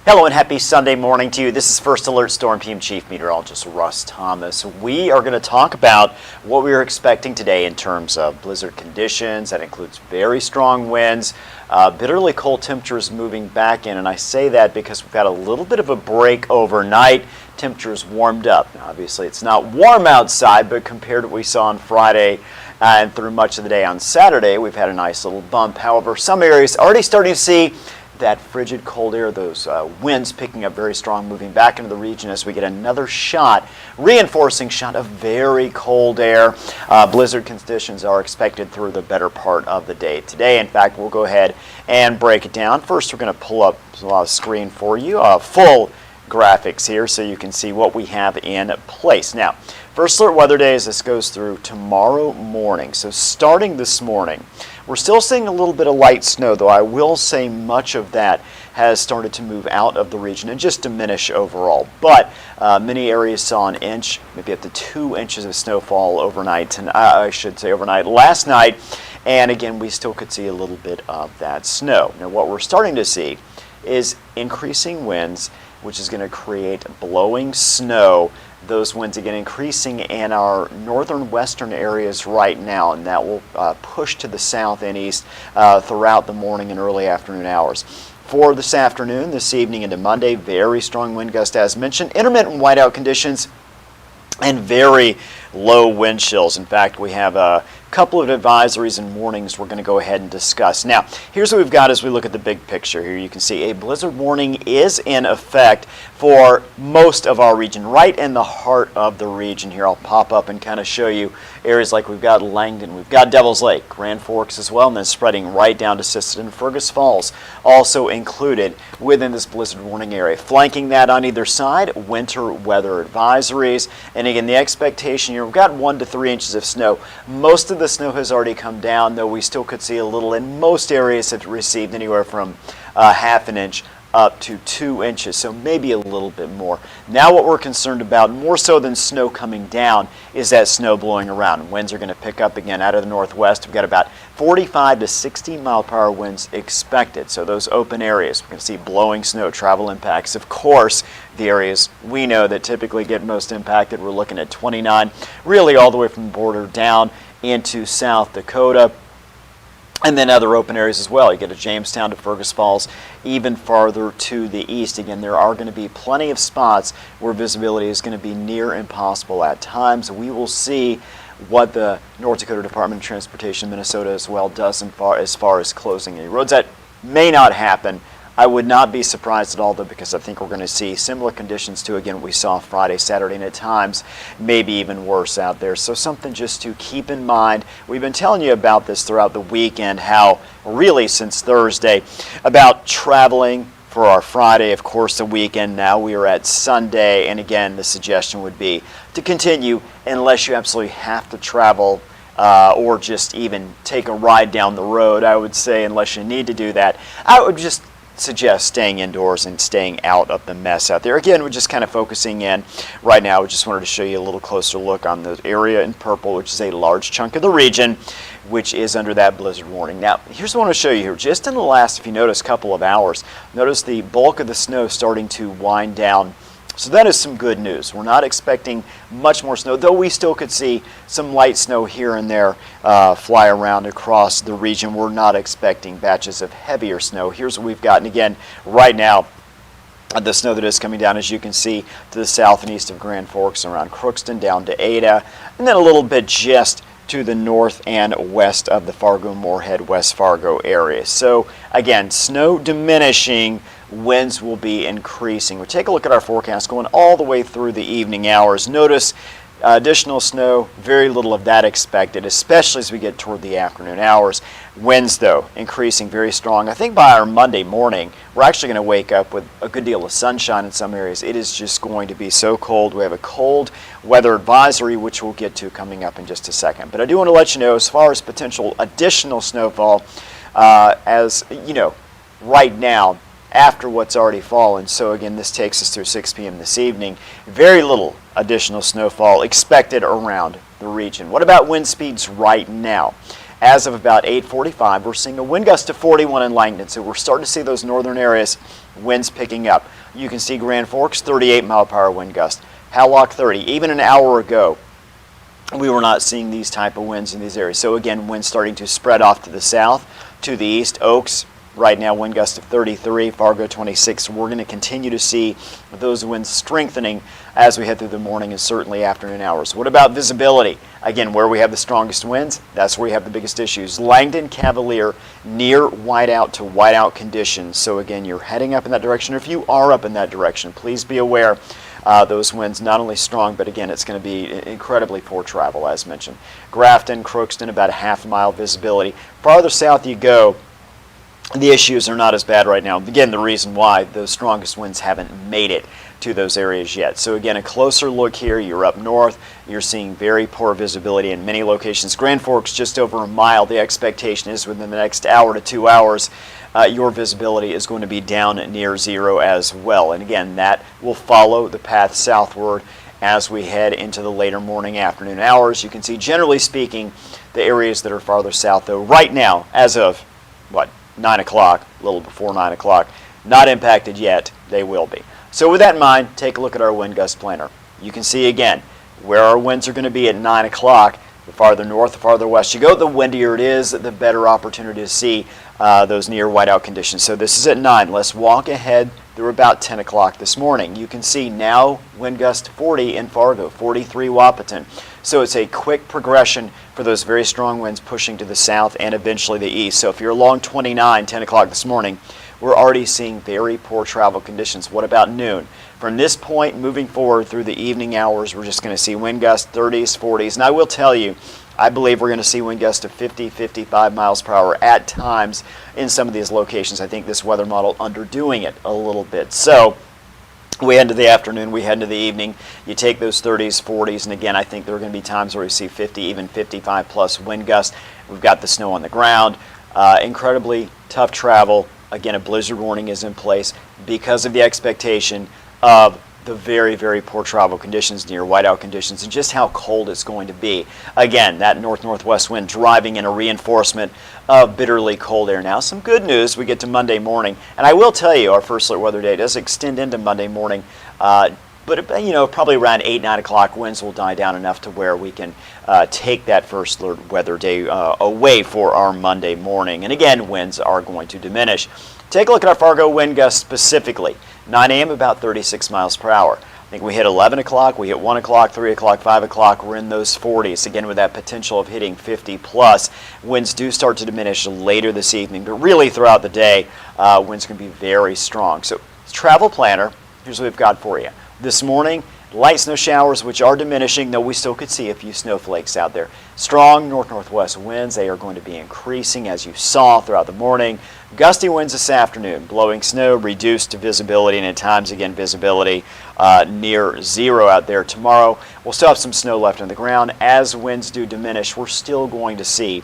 Hello and happy Sunday morning to you. This is First Alert Storm Team Chief Meteorologist Russ Thomas. We are going to talk about what we are expecting today in terms of blizzard conditions. That includes very strong winds, bitterly cold temperatures moving back in. And I say that because we've got a little bit of a break overnight. Temperatures warmed up. Now, obviously, it's not warm outside, but compared to what we saw on Friday and through much of the day on Saturday, we've had a nice little bump. However, some areas already starting to see that frigid cold air, those winds picking up very strong, moving back into the region as we get another shot, reinforcing shot of very cold air. Blizzard conditions are expected through the better part of the day today. In fact, we'll go ahead and break it down. First, we're going to pull up a screen for you, full graphics here so you can see what we have in place. Now, First Alert Weather Day as this goes through tomorrow morning. So starting this morning, we're still seeing a little bit of light snow, though I will say much of that has started to move out of the region and just diminish overall. But many areas saw an inch, maybe up to 2 inches of snowfall overnight, and I should say overnight last night. And again, we still could see a little bit of that snow. Now, what we're starting to see is increasing winds, which is going to create blowing snow. Those winds again increasing in our northern western areas right now, and that will push to the south and east throughout the morning and early afternoon hours. For this afternoon, this evening into Monday, very strong wind gust as mentioned, intermittent whiteout conditions, and very low wind chills. In fact, we have a couple of advisories and warnings we're going to go ahead and discuss. Now, here's what we've got as we look at the big picture here. You can see a blizzard warning is in effect for most of our region, right in the heart of the region here. I'll pop up and kind of show you areas like we've got Langdon, we've got Devil's Lake, Grand Forks as well, and then spreading right down to Sisseton and Fergus Falls, also included within this blizzard warning area. Flanking that on either side, winter weather advisories. And again, the expectation here, we've got 1 to 3 inches of snow. Most of the snow has already come down, though we still could see a little, and most areas have received anywhere from half an inch up to 2 inches, so maybe a little bit more. Now what we're concerned about, more so than snow coming down, is that snow blowing around. Winds are going to pick up again out of the northwest. We've got about 45 to 60 mile per hour winds expected. So those open areas, we're going to see blowing snow, travel impacts. Of course, the areas we know that typically get most impacted, we're looking at 29, really all the way from the border down into South Dakota. And then other open areas as well. You get to Jamestown to Fergus Falls, even farther to the east. Again, there are going to be plenty of spots where visibility is going to be near impossible at times. We will see what the North Dakota Department of Transportation, Minnesota as well, does as far as closing any roads. That may not happen. I would not be surprised at all, though, because I think we're going to see similar conditions to, again, what we saw Friday, Saturday, and at times maybe even worse out there. So something just to keep in mind. We've been telling you about this throughout the weekend, how really since Thursday, about traveling for our Friday, of course, the weekend. Now we are at Sunday, and again, the suggestion would be to continue unless you absolutely have to travel or just even take a ride down the road. I would say unless you need to do that, I would just suggest staying indoors and staying out of the mess out there. Again, we're just kind of focusing in right now. We just wanted to show you a little closer look on the area in purple, which is a large chunk of the region, which is under that blizzard warning. Now, here's what I want to show you here. Just in the last, if you notice, couple of hours, notice the bulk of the snow starting to wind down. So that is some good news. We're not expecting much more snow, though we still could see some light snow here and there fly around across the region. We're not expecting batches of heavier snow. Here's what we've gotten again right now. The snow that is coming down, as you can see, to the south and east of Grand Forks, around Crookston, down to Ada, and then a little bit just to the north and west of the Fargo-Moorhead, West Fargo area. So again, snow diminishing, winds will be increasing. We'll take a look at our forecast going all the way through the evening hours. Notice additional snow, very little of that expected, especially as we get toward the afternoon hours. Winds, though, increasing very strong. I think by our Monday morning, we're actually going to wake up with a good deal of sunshine in some areas. It is just going to be so cold. We have a cold weather advisory, which we'll get to coming up in just a second. But I do want to let you know, as far as potential additional snowfall, as you know, right now, after what's already fallen. So again, this takes us through 6 p.m. this evening. Very little additional snowfall expected around the region. What about wind speeds right now? As of about 8:45, we're seeing a wind gust to 41 in Langdon. So we're starting to see those northern areas, winds picking up. you can see Grand Forks, 38-mile-per-hour wind gust. Hallock, 30. Even an hour ago, we were not seeing these type of winds in these areas. So again, winds starting to spread off to the south, to the east. Oaks, right now, wind gust of 33, Fargo 26. We're going to continue to see those winds strengthening as we head through the morning and certainly afternoon hours. What about visibility? Again, where we have the strongest winds, that's where we have the biggest issues. Langdon, Cavalier, near whiteout to whiteout conditions. So again, you're heading up in that direction. If you are up in that direction, please be aware those winds not only strong, but again, it's going to be incredibly poor travel, as mentioned. Grafton, Crookston, about a half-mile visibility. Farther south you go, the issues are not as bad right now. Again, the reason why those strongest winds haven't made it to those areas yet. So again, a closer look here. You're up north. You're seeing very poor visibility in many locations. Grand Forks just over a mile. The expectation is within the next hour to 2 hours, your visibility is going to be down near zero as well. And again, that will follow the path southward as we head into the later morning, afternoon hours. You can see, generally speaking, the areas that are farther south, though, right now, as of, 9 o'clock, a little before 9 o'clock, not impacted yet. They will be. So with that in mind, take a look at our wind gust planner. You can see again where our winds are going to be at 9 o'clock. The farther north, the farther west you go, the windier it is, the better opportunity to see those near whiteout conditions. So this is at 9. Let's walk ahead through about 10 o'clock this morning. You can see now wind gust 40 in Fargo, 43 Wahpeton. So it's a quick progression for those very strong winds pushing to the south and eventually the east. So if you're along 29, 10 o'clock this morning, we're already seeing very poor travel conditions. What about noon? From this point moving forward through the evening hours, we're just going to see wind gusts 30s, 40s. And I will tell you, I believe we're going to see wind gusts of 50, 55 miles per hour at times in some of these locations. I think this weather model underdoing it a little bit. So we head into the afternoon, we head into the evening. You take those 30s, 40s, and again, I think there are going to be times where we see 50, even 55 plus wind gusts. We've got the snow on the ground. Incredibly tough travel. Again, a blizzard warning is in place because of the expectation of the very, very poor travel conditions near whiteout conditions and just how cold it's going to be. Again, that north-northwest wind driving in a reinforcement of bitterly cold air. Now, some good news, we get to Monday morning, and I will tell you our first alert weather day does extend into Monday morning, but probably around 8, 9 o'clock, winds will die down enough to where we can take that first alert weather day away for our Monday morning. And again, winds are going to diminish. Take a look at our Fargo wind gusts specifically. 9 a.m. about 36 miles per hour. I think we hit 11 o'clock, we hit 1 o'clock, 3 o'clock, 5 o'clock, we're in those 40s. Again, with that potential of hitting 50 plus. Winds do start to diminish later this evening, but really throughout the day, winds can be very strong. So, travel planner, here's what we've got for you. This morning, light snow showers, which are diminishing, though we still could see a few snowflakes out there. Strong north-northwest winds, they are going to be increasing as you saw throughout the morning. Gusty winds this afternoon, blowing snow, reduced visibility, and at times again visibility near zero out there. Tomorrow, we'll still have some snow left on the ground. As winds do diminish, we're still going to see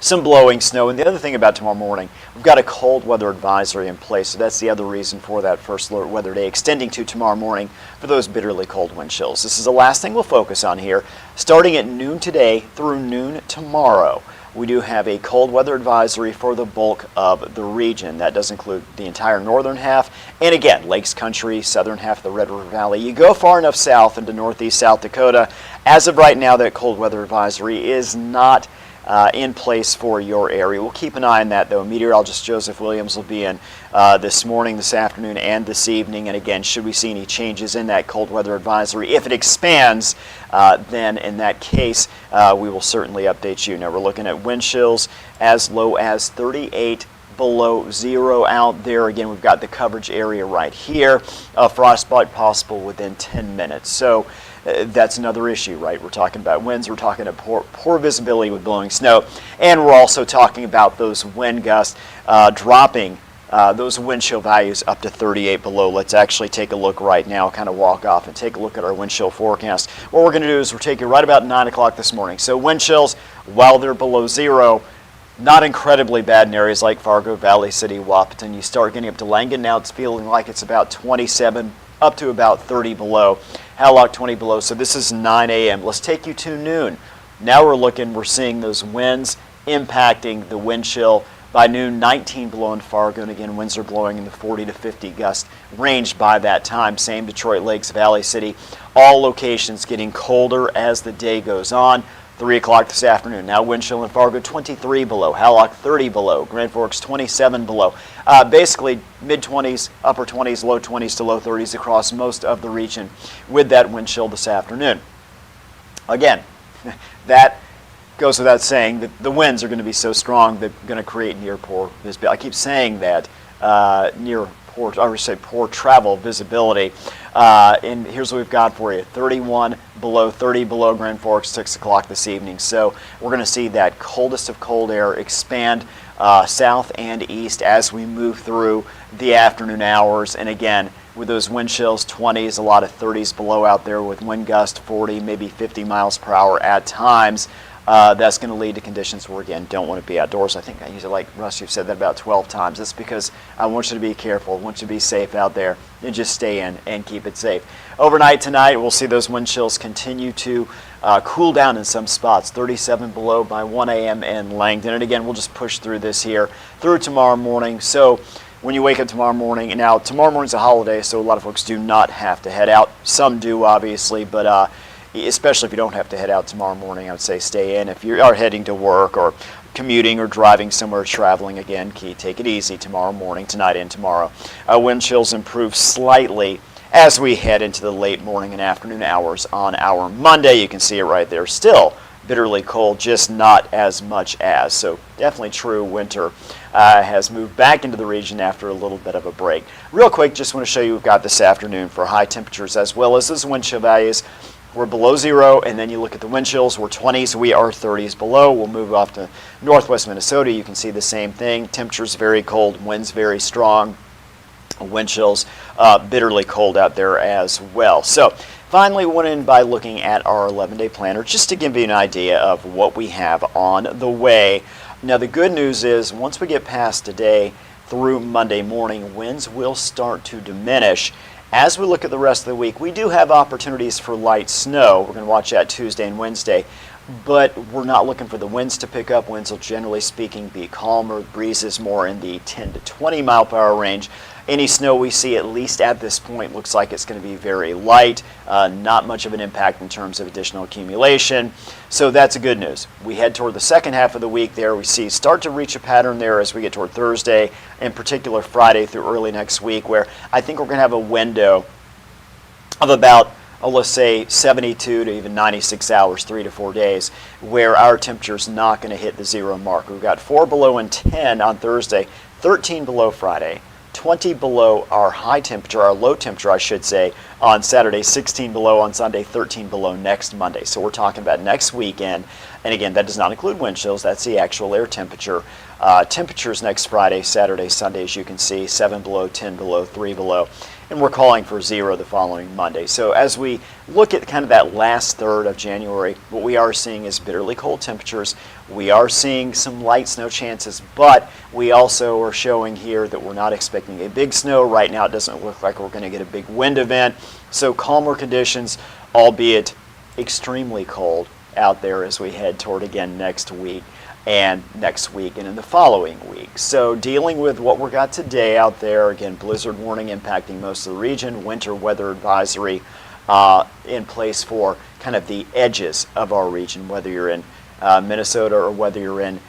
some blowing snow. And the other thing about tomorrow morning, we've got a cold weather advisory in place. So that's the other reason for that first alert weather day extending to tomorrow morning for those bitterly cold wind chills. This is the last thing we'll focus on here. Starting at noon today through noon tomorrow, we do have a cold weather advisory for the bulk of the region. That does include the entire northern half, and again, Lakes Country, southern half of the Red River Valley. You go far enough south into northeast South Dakota, as of right now, that cold weather advisory is not in place for your area. We'll keep an eye on that, though. Meteorologist Joseph Williams will be in this morning, this afternoon, and this evening. And again, should we see any changes in that cold weather advisory, if it expands, then in that case, we will certainly update you. Now, we're looking at wind chills as low as 38 below zero out there. Again, we've got the coverage area right here. Frostbite possible within 10 minutes. So that's another issue, right? We're talking about winds, we're talking about poor visibility with blowing snow, and we're also talking about those wind gusts dropping those wind chill values up to 38 below. Let's actually take a look right now, kind of walk off and take a look at our wind chill forecast. What we're going to do is we're taking right about 9 o'clock this morning. So wind chills, while they're below zero, not incredibly bad in areas like Fargo, Valley City, Wahpeton. You start getting up to Langdon, now it's feeling like it's about 27, up to about 30 below. Hallock 20 below, so this is 9 a.m. Let's take you to noon. Now we're seeing those winds impacting the wind chill By noon, 19 below in Fargo, and again, winds are blowing in the 40 to 50 gust range by that time. Same Detroit Lakes, Valley City, all locations getting colder as the day goes on. 3 o'clock this afternoon. Now wind chill in Fargo, 23 below. Hallock, 30 below. Grand Forks, 27 below. Basically, mid-20s, upper 20s, low 20s to low 30s across most of the region with that wind chill this afternoon. Again, that goes without saying that the winds are going to be so strong that they're going to create near poor visibility. I keep saying that, near poor, I would say poor travel visibility. And here's what we've got for you. 31 below, 30 below Grand Forks, 6 o'clock this evening. So we're going to see that coldest of cold air expand south and east as we move through the afternoon hours. And again, with those wind chills, 20s, a lot of 30s below out there with wind gust 40, maybe 50 miles per hour at times. That's going to lead to conditions where, again, don't want to be outdoors. I think I usually, like Russ, you've said that about 12 times. That's because I want you to be careful, I want you to be safe out there, and just stay in and keep it safe. Overnight tonight, we'll see those wind chills continue to cool down in some spots, 37 below by 1 a.m. in Langdon. And again, we'll just push through this here through tomorrow morning. So when you wake up tomorrow morning, and now tomorrow morning's a holiday, so a lot of folks do not have to head out. Some do, obviously, but especially if you don't have to head out tomorrow morning, I would say stay in. If you are heading to work or commuting or driving somewhere, traveling, again, take it easy tomorrow morning, tonight and tomorrow. Wind chills improve slightly as we head into the late morning and afternoon hours on our Monday. You can see it right there. Still bitterly cold, just not as much as. So definitely true, winter has moved back into the region after a little bit of a break. Real quick, just want to show you what we've got this afternoon for high temperatures as well as those wind chill values. We're below zero, and then you look at the wind chills, we're 20s, we are 30s below. We'll move off to northwest Minnesota. You can see the same thing. Temperatures very cold, winds very strong, wind chills bitterly cold out there as well. So finally, we went in by looking at our 11-day planner just to give you an idea of what we have on the way. Now, the good news is once we get past today through Monday morning, winds will start to diminish. As we look at the rest of the week, we do have opportunities for light snow. We're going to watch that Tuesday and Wednesday, but we're not looking for the winds to pick up. Winds will, generally speaking, be calmer. Breezes more in the 10 to 20 mile per hour range. Any snow we see, at least at this point, looks like it's going to be very light. Not much of an impact in terms of additional accumulation. So that's a good news. We head toward the second half of the week there. We see start to reach a pattern there as we get toward Thursday, in particular Friday through early next week, where I think we're going to have a window of about, let's say, 72 to even 96 hours, 3 to 4 days, where our temperature's not going to hit the zero mark. We've got 4 below and 10 on Thursday, 13 below Friday, 20 below our high temperature, our low temperature, I should say, on Saturday, 16 below on Sunday, 13 below next Monday. So we're talking about next weekend. And again, that does not include wind chills. That's the actual air temperature. Temperatures next Friday, Saturday, Sunday, as you can see, 7 below, 10 below, 3 below. And we're calling for 0 the following Monday. So as we look at kind of that last third of January, what we are seeing is bitterly cold temperatures. We are seeing some light snow chances, but we also are showing here that we're not expecting a big snow. Right now it doesn't look like we're going to get a big wind event. So calmer conditions, albeit extremely cold out there as we head toward again next week and in the following week. So dealing with what we got today out there, again, blizzard warning impacting most of the region, winter weather advisory in place for kind of the edges of our region, whether you're in Minnesota or whether you're in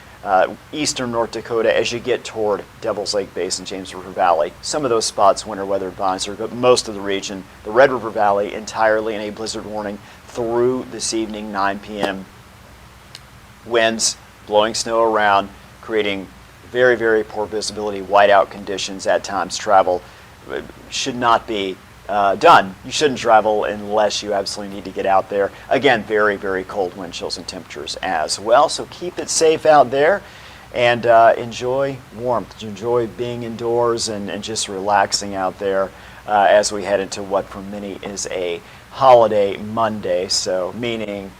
eastern North Dakota as you get toward Devil's Lake Basin, James River Valley. Some of those spots, winter weather advisory, but most of the region, the Red River Valley, entirely in a blizzard warning through this evening, 9 p.m. Winds blowing snow around, creating very, very poor visibility, whiteout conditions at times. Travel should not be done. You shouldn't travel unless you absolutely need to get out there. Again, very, very cold wind chills and temperatures as well. So keep it safe out there and enjoy warmth. Enjoy being indoors and just relaxing out there as we head into what for many is a holiday Monday, so meaning,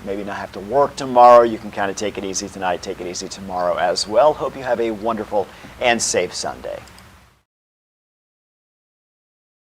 maybe not have to work tomorrow. You can kind of take it easy tonight, take it easy tomorrow as well. Hope you have a wonderful and safe Sunday.